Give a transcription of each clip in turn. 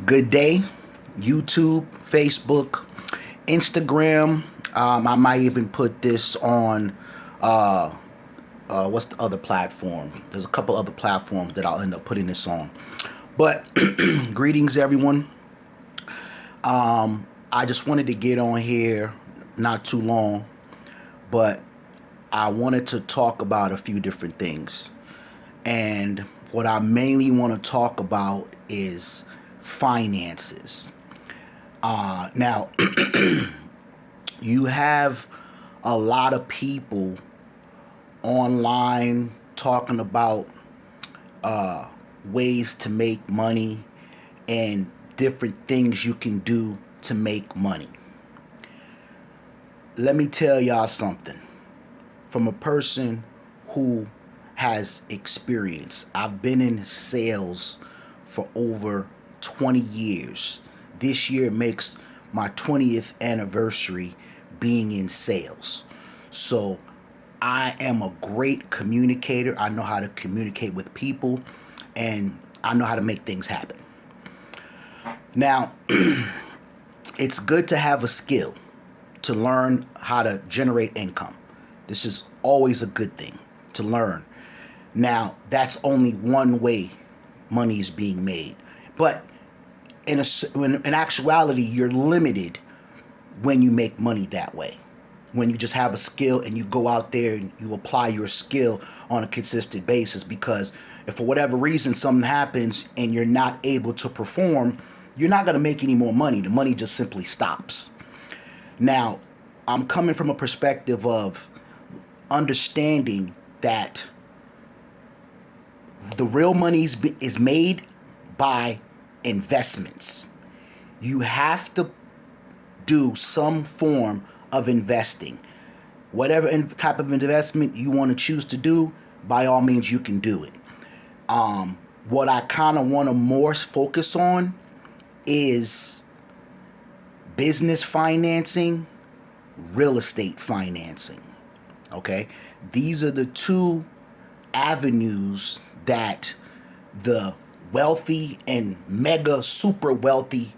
Good day, YouTube, Facebook, Instagram. I might even put this on what's the other platform? There's a couple other platforms that I'll end up putting this on. But greetings, everyone. I just wanted to get on here not too long, but I wanted to talk about a few different things. And what I mainly want to talk about is finances. Now, you have a lot of people online talking about ways to make money and different things you can do to make money. Let me tell y'all something from a person who has experience. I've been in sales for over 20 years. This year makes my 20th anniversary being in sales. So I am a great communicator. I know how to communicate with people and I know how to make things happen. Now, it's good to have a skill to learn how to generate income. This is always a good thing to learn. Now, that's only one way money is being made. But in actuality, you're limited when you make money that way. When you just have a skill and you go out there and you apply your skill on a consistent basis. Because if for whatever reason something happens and you're not able to perform, you're not going to make any more money. The money just simply stops. Now, I'm coming from a perspective of understanding that the real money is made by investments. You have to do some form of investing. Whatever type of investment you want to choose to do, by all means, you can do it. What I kind of want to more focus on is business financing, real estate financing. Okay? These are the two avenues that the wealthy and mega super wealthy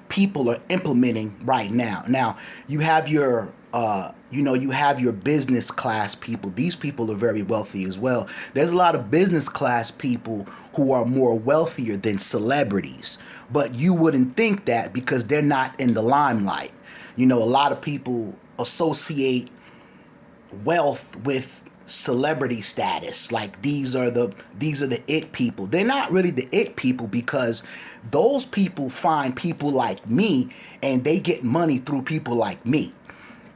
people are implementing right now. Now, you have your you have your business class people. These people are very wealthy as well. There's a lot of business class people who are more wealthier than celebrities, but you wouldn't think that because they're not in the limelight. A lot of people associate wealth with celebrity status. Like these are the it people. They're not really the it people because those people find people like me and they get money through people like me.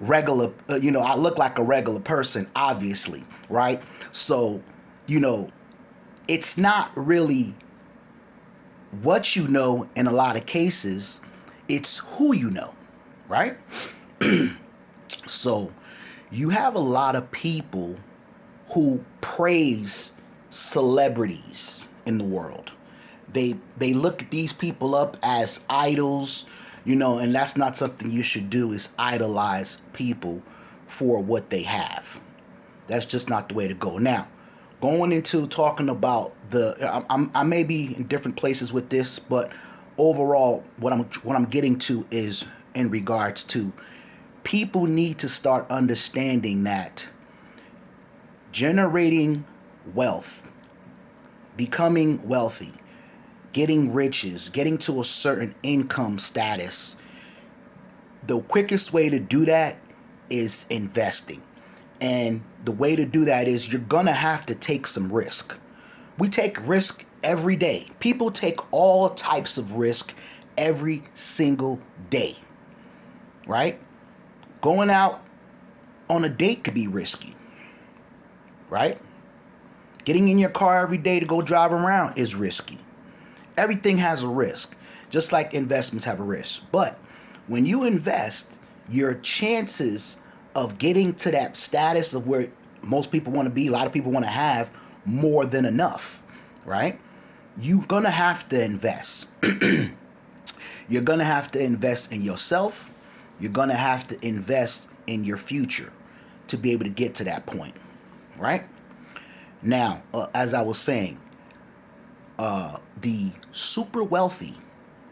Regular, I look like a regular person, obviously, right? So, it's not really what you know in a lot of cases, it's who you know, right? So, you have a lot of people who praise celebrities in the world. They look at these people up as idols, and that's not something you should do is idolize people for what they have. That's just not the way to go. Now, going into talking about I may be in different places with this, but overall, what I'm getting to is in regards to people need to start understanding that generating wealth, becoming wealthy, getting riches, getting to a certain income status, the quickest way to do that is investing. And the way to do that is you're going to have to take some risk. We take risk every day. People take all types of risk every single day, right? Going out on a date could be risky, right? Getting in your car every day to go drive around is risky. Everything has a risk, just like investments have a risk. But when you invest, your chances of getting to that status of where most people want to be, a lot of people want to have more than enough, right? You're going to have to invest. You're going to have to invest in yourself. You're going to have to invest in your future to be able to get to that point, right? Now, as I was saying, the super wealthy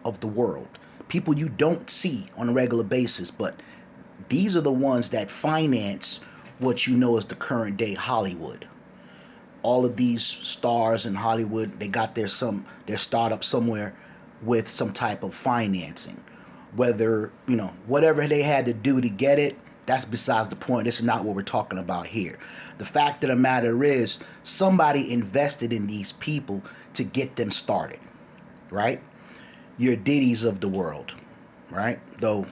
of the world, people you don't see on a regular basis, but these are the ones that finance what you know as the current day Hollywood. All of these stars in Hollywood, they got their startup somewhere with some type of financing. Whether, whatever they had to do to get it, that's besides the point. This is not what we're talking about here. The fact of the matter is, somebody invested in these people to get them started, right? Your Diddy's of the world, right? Though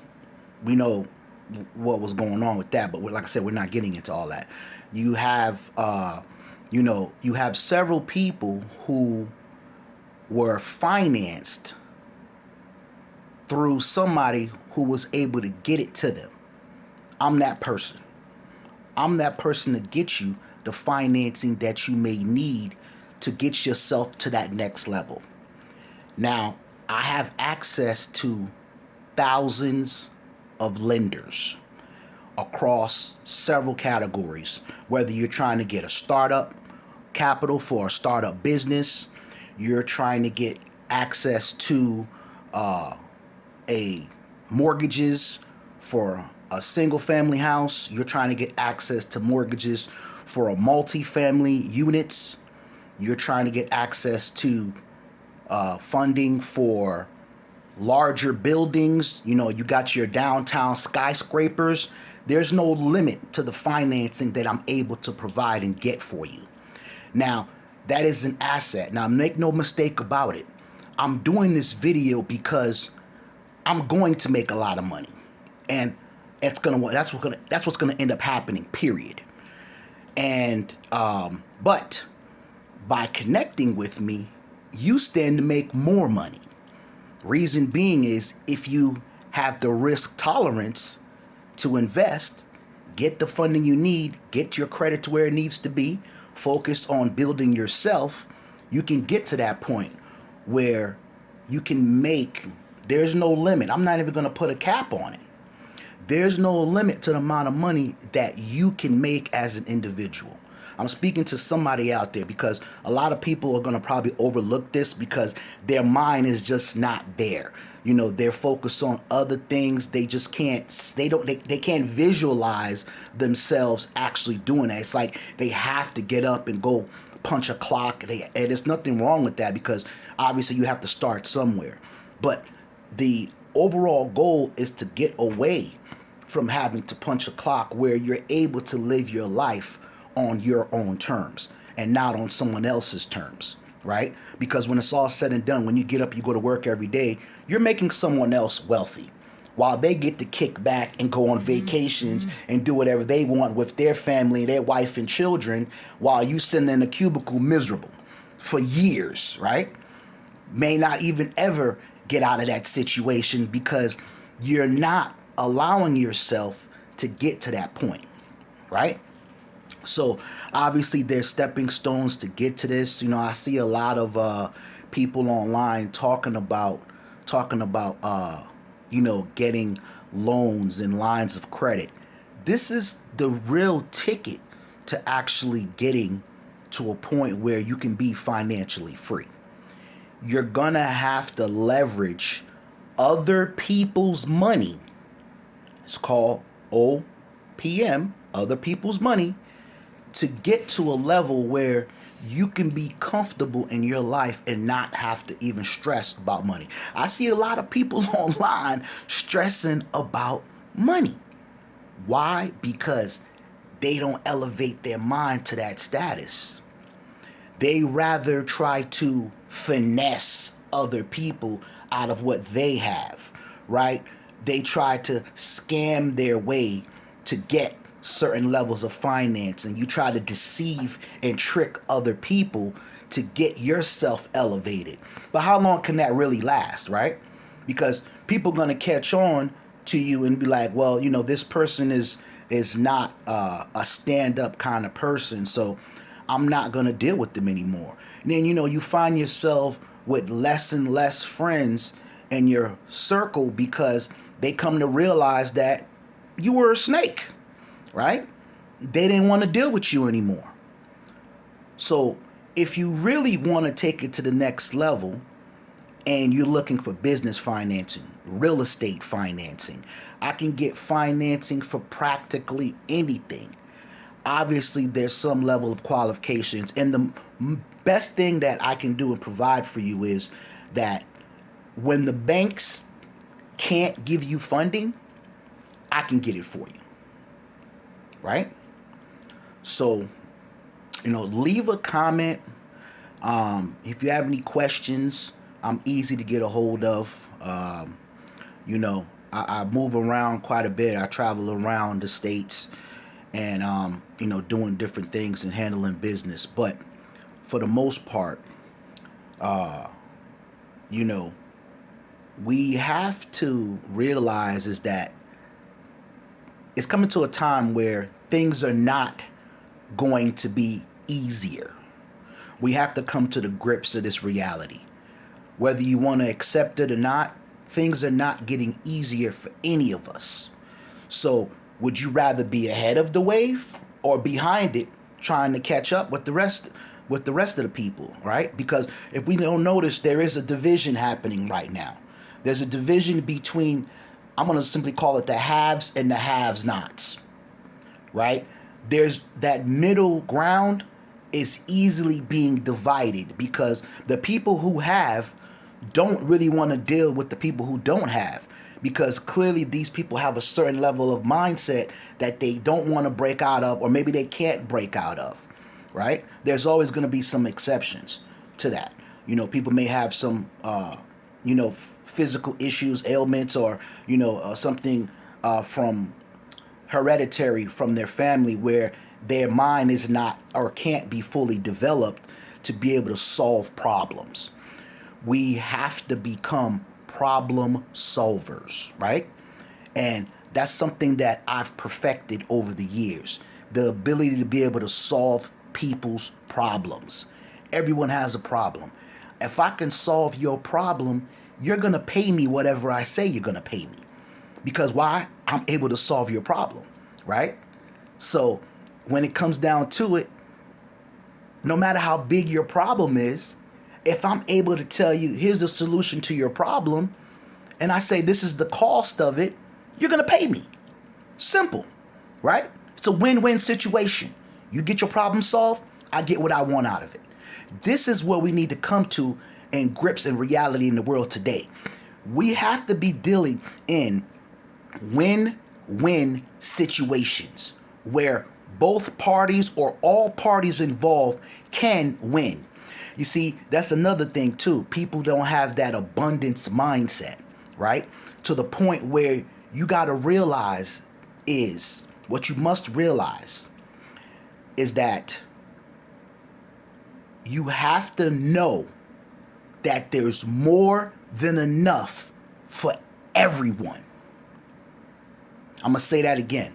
we know what was going on with that, but like I said, we're not getting into all that. You have, you have several people who were financed through somebody who was able to get it to them. I'm that person. I'm that person to get you the financing that you may need to get yourself to that next level. Now, I have access to thousands of lenders across several categories, whether you're trying to get a startup capital for a startup business, you're trying to get access to a mortgages for a single family house, you're trying to get access to mortgages for a multi-family units, you're trying to get access to funding for larger buildings. You got your downtown skyscrapers. There's no limit to the financing that I'm able to provide and get for you. Now, that is an asset. Now, make no mistake about it. I'm doing this video because I'm going to make a lot of money, and that's what's gonna end up happening. Period. And but by connecting with me, you stand to make more money. Reason being is, if you have the risk tolerance to invest, get the funding you need, get your credit to where it needs to be, focus on building yourself, you can get to that point where you can make, there's no limit. I'm not even going to put a cap on it. There's no limit to the amount of money that you can make as an individual. I'm speaking to somebody out there because a lot of people are going to probably overlook this because their mind is just not there. They're focused on other things. They just can't, they can't visualize themselves actually doing that. It's like they have to get up and go punch a clock. And there's nothing wrong with that because obviously you have to start somewhere. But the overall goal is to get away from having to punch a clock, where you're able to live your life on your own terms and not on someone else's terms, right? Because when it's all said and done, when you get up, you go to work every day, you're making someone else wealthy while they get to kick back and go on vacations and do whatever they want with their family, their wife and children, while you sitting in a cubicle miserable for years, right? May not even ever get out of that situation because you're not allowing yourself to get to that point, right? So obviously there's stepping stones to get to this. I see a lot of people online talking about getting loans and lines of credit. This is the real ticket to actually getting to a point where you can be financially free. You're gonna have to leverage other people's money. It's called OPM, other people's money, to get to a level where you can be comfortable in your life and not have to even stress about money. I see a lot of people online stressing about money. Why? Because they don't elevate their mind to that status. They rather try to finesse other people out of what they have, right? They try to scam their way to get certain levels of finance, and you try to deceive and trick other people to get yourself elevated. But how long can that really last, right? Because people are going to catch on to you and be like, well, this person is not a stand-up kind of person, so I'm not going to deal with them anymore. And then, you find yourself with less and less friends in your circle because they come to realize that you were a snake, right? They didn't want to deal with you anymore. So if you really want to take it to the next level, and you're looking for business financing, real estate financing, I can get financing for practically anything. Obviously, there's some level of qualifications, and the best thing that I can do and provide for you is that when the banks can't give you funding, I can get it for you, right? So, leave a comment. If you have any questions, I'm easy to get a hold of. I move around quite a bit. I travel around the states and, doing different things and handling business. But for the most part, you know, we have to realize is that it's coming to a time where things are not going to be easier. We have to come to the grips of this reality. Whether you want to accept it or not, things are not getting easier for any of us. So, would you rather be ahead of the wave or behind it, trying to catch up with the rest of the people, right? Because if we don't notice, there is a division happening right now. There's a division between, I'm going to simply call it the haves and the have-nots, right? There's that middle ground is easily being divided because the people who have don't really want to deal with the people who don't have, because clearly these people have a certain level of mindset that they don't want to break out of, or maybe they can't break out of, right? There's always going to be some exceptions to that. People may have some physical issues, ailments, or something from hereditary from their family where their mind is not or can't be fully developed to be able to solve problems. We have to become problem solvers, right? And that's something that I've perfected over the years. The ability to be able to solve people's problems. Everyone has a problem. If I can solve your problem, you're going to pay me whatever I say you're going to pay me. Because why? I'm able to solve your problem, right? So when it comes down to it, no matter how big your problem is, if I'm able to tell you, here's the solution to your problem, and I say this is the cost of it, you're going to pay me. Simple, right? It's a win-win situation. You get your problem solved, I get what I want out of it. This is what we need to come to in grips and reality in the world today. We have to be dealing in win-win situations where both parties or all parties involved can win. You see, that's another thing too. People don't have that abundance mindset, right? To the point where you got to realize is, what you must realize is that you have to know that there's more than enough for everyone. I'm going to say that again.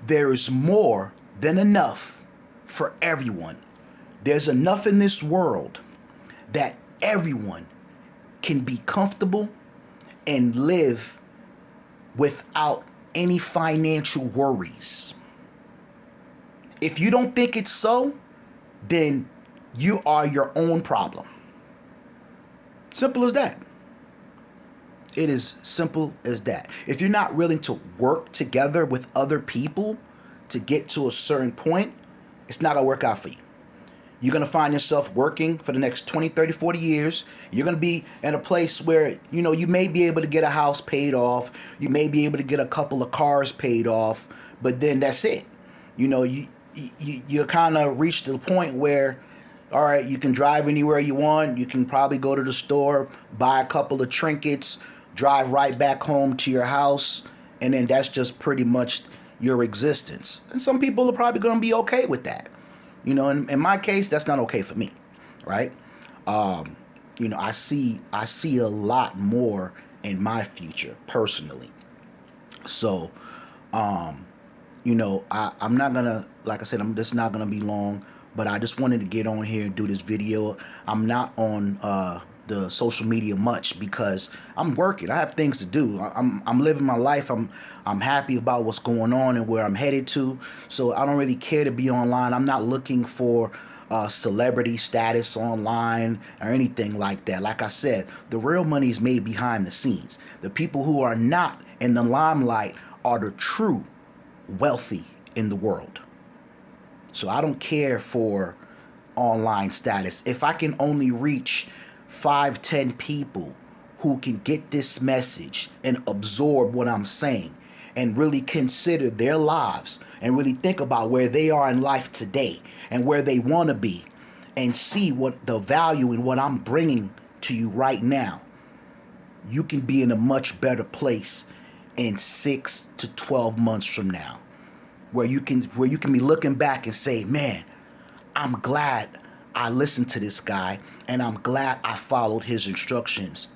There is more than enough for everyone. There's enough in this world that everyone can be comfortable and live without any financial worries. If you don't think it's so, then you are your own problem. Simple as that. It is simple as that. If you're not willing to work together with other people to get to a certain point, it's not going to work out for you. You're going to find yourself working for the next 20, 30, 40 years. You're going to be in a place where, you may be able to get a house paid off. You may be able to get a couple of cars paid off, but then that's it. You kind of reach the point where, all right, you can drive anywhere you want. You can probably go to the store, buy a couple of trinkets, drive right back home to your house, and then that's just pretty much your existence. And some people are probably going to be okay with that. In my case, that's not okay for me, right? I see a lot more in my future personally. So, I'm not gonna, like I said, this is not gonna be long, but I just wanted to get on here and do this video. I'm not on the social media much because I'm working. I have things to do. I'm living my life. I'm happy about what's going on and where I'm headed to. So I don't really care to be online. I'm not looking for celebrity status online or anything like that. Like I said, the real money is made behind the scenes. The people who are not in the limelight are the true wealthy in the world. So I don't care for online status. If I can only reach 5, 10 people who can get this message and absorb what I'm saying and really consider their lives and really think about where they are in life today and where they want to be and see what the value in what I'm bringing to you right now, you can be in a much better place in 6 to 12 months from now, where you can be looking back and say, man, I'm glad I listened to this guy and I'm glad I followed his instructions.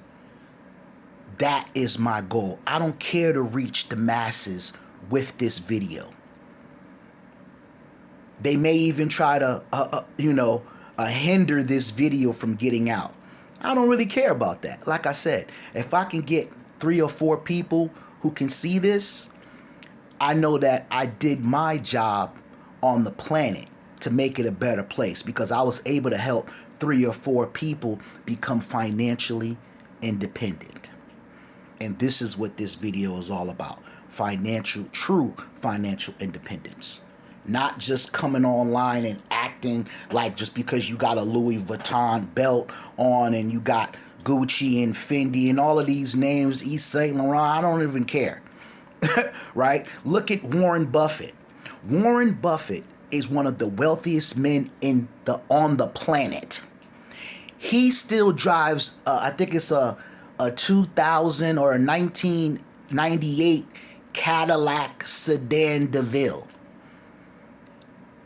That is my goal. I don't care to reach the masses with this video. They may even try to, hinder this video from getting out. I don't really care about that. Like I said, if I can get 3 or 4 people who can see this, I know that I did my job on the planet to make it a better place, because I was able to help 3 or 4 people become financially independent. And this is what this video is all about. True financial independence. Not just coming online and acting like just because you got a Louis Vuitton belt on and you got Gucci and Fendi and all of these names, Yves Saint Laurent, I don't even care. Right? Look at Warren Buffett. Warren Buffett is one of the wealthiest men on the planet. He still drives, I think it's a 2000 or a 1998 Cadillac Sedan DeVille.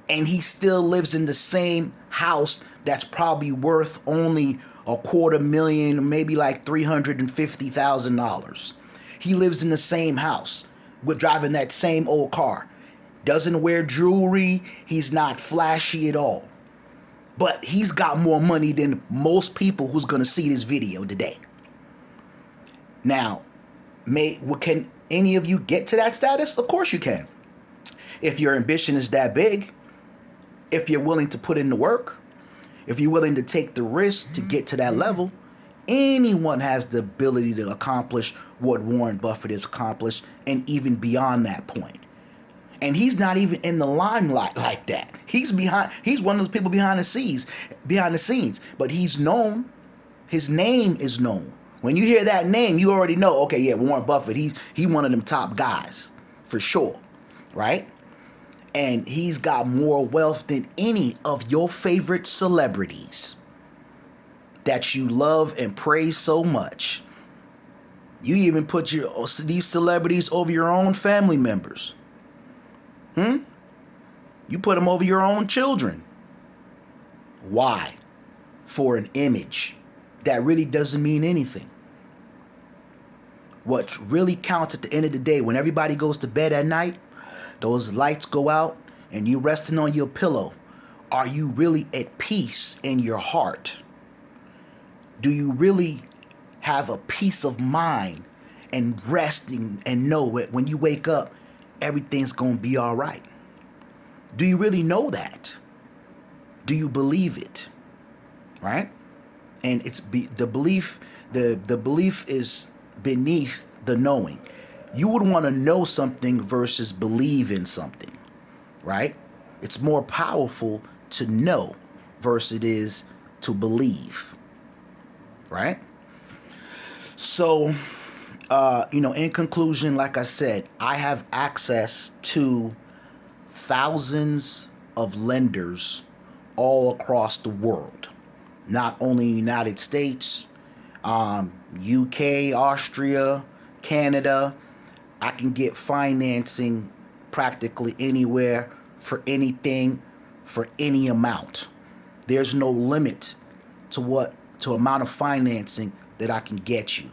And he still lives in the same house that's probably worth only $250,000, maybe like $350,000. He lives in the same house with driving that same old car. Doesn't wear jewelry. He's not flashy at all. But he's got more money than most people who's going to see this video today. Now, can any of you get to that status? Of course you can. If your ambition is that big, if you're willing to put in the work, if you're willing to take the risk to get to that level, anyone has the ability to accomplish what Warren Buffett has accomplished and even beyond that point. And he's not even in the limelight like that. He's one of those people behind the scenes, but he's known. His name is known. When you hear that name, you already know, okay, yeah, Warren Buffett, he one of them top guys for sure, right? And he's got more wealth than any of your favorite celebrities that you love and praise so much. You even put these celebrities over your own family members. You put them over your own children. Why? For an image that really doesn't mean anything. What really counts at the end of the day, when everybody goes to bed at night, those lights go out and you're resting on your pillow. Are you really at peace in your heart? Do you really have a peace of mind and resting and know that when you wake up, everything's going to be all right? Do you really know that? Do you believe it? Right? And it's the belief. The belief is beneath the knowing. You would want to know something versus believe in something, right? It's more powerful to know versus it is to believe, right? So, in conclusion, like I said, I have access to thousands of lenders all across the world, not only United States, UK, Austria, Canada. I can get financing practically anywhere for anything, for any amount. There's no limit to amount of financing that I can get you.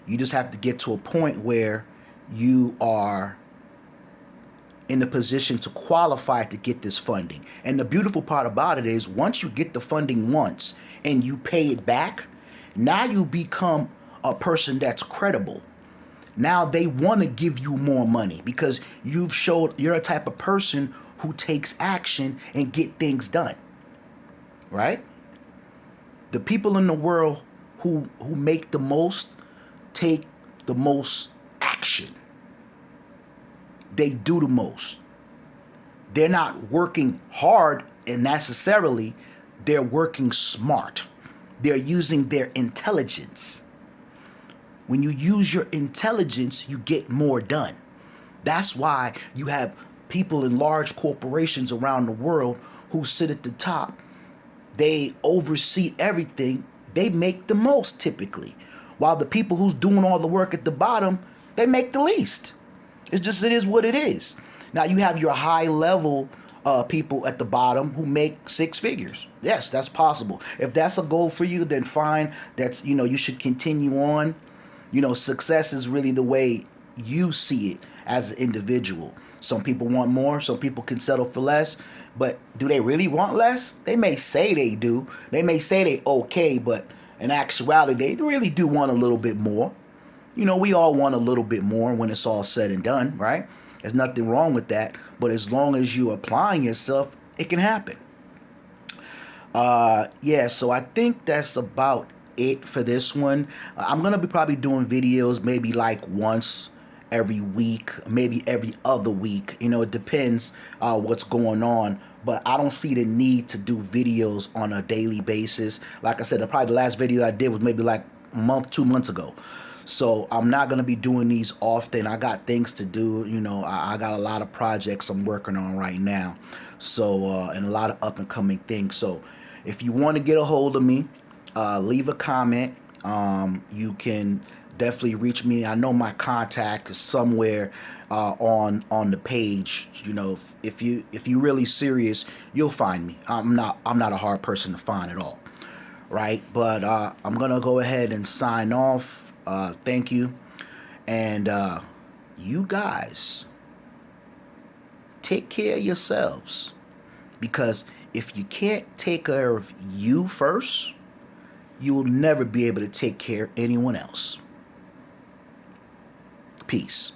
You just have to get to a point where you are in the position to qualify to get this funding. And the beautiful part about it is once you get the funding once and you pay it back, now you become a person that's credible. Now they want to give you more money because you've showed you're a type of person who takes action and get things done. right? The people in the world who make the most take the most action. They do the most. They're not working hard and necessarily, they're working smart. They're using their intelligence. When you use your intelligence, you get more done. That's why you have people in large corporations around the world who sit at the top. They oversee everything. They make the most typically. While the people who's doing all the work at the bottom, they make the least. It is what it is. Now you have your high level people at the bottom who make six figures. Yes, that's possible. If that's a goal for you, then fine. That's, you should continue on. Success is really the way you see it as an individual. Some people want more. Some people can settle for less. But do they really want less? They may say they do. They may say they okay, but in actuality, they really do want a little bit more. We all want a little bit more when it's all said and done, right? There's nothing wrong with that. But as long as you're applying yourself, it can happen. Yeah, so I think that's about it for this one. I'm going to be probably doing videos maybe like once every week, maybe every other week. It depends what's going on. But I don't see the need to do videos on a daily basis. Like I said, probably the last video I did was maybe like a month, 2 months ago. So I'm not going to be doing these often. I got things to do. I got a lot of projects I'm working on right now. So, and a lot of up and coming things. So if you want to get a hold of me, leave a comment. You can definitely reach me. I know my contact is somewhere on the page. If you really serious, you'll find me. I'm not a hard person to find at all, right? But I'm gonna go ahead and sign off. Thank you, and you guys take care of yourselves, because if you can't take care of you first, you will never be able to take care of anyone else. Peace.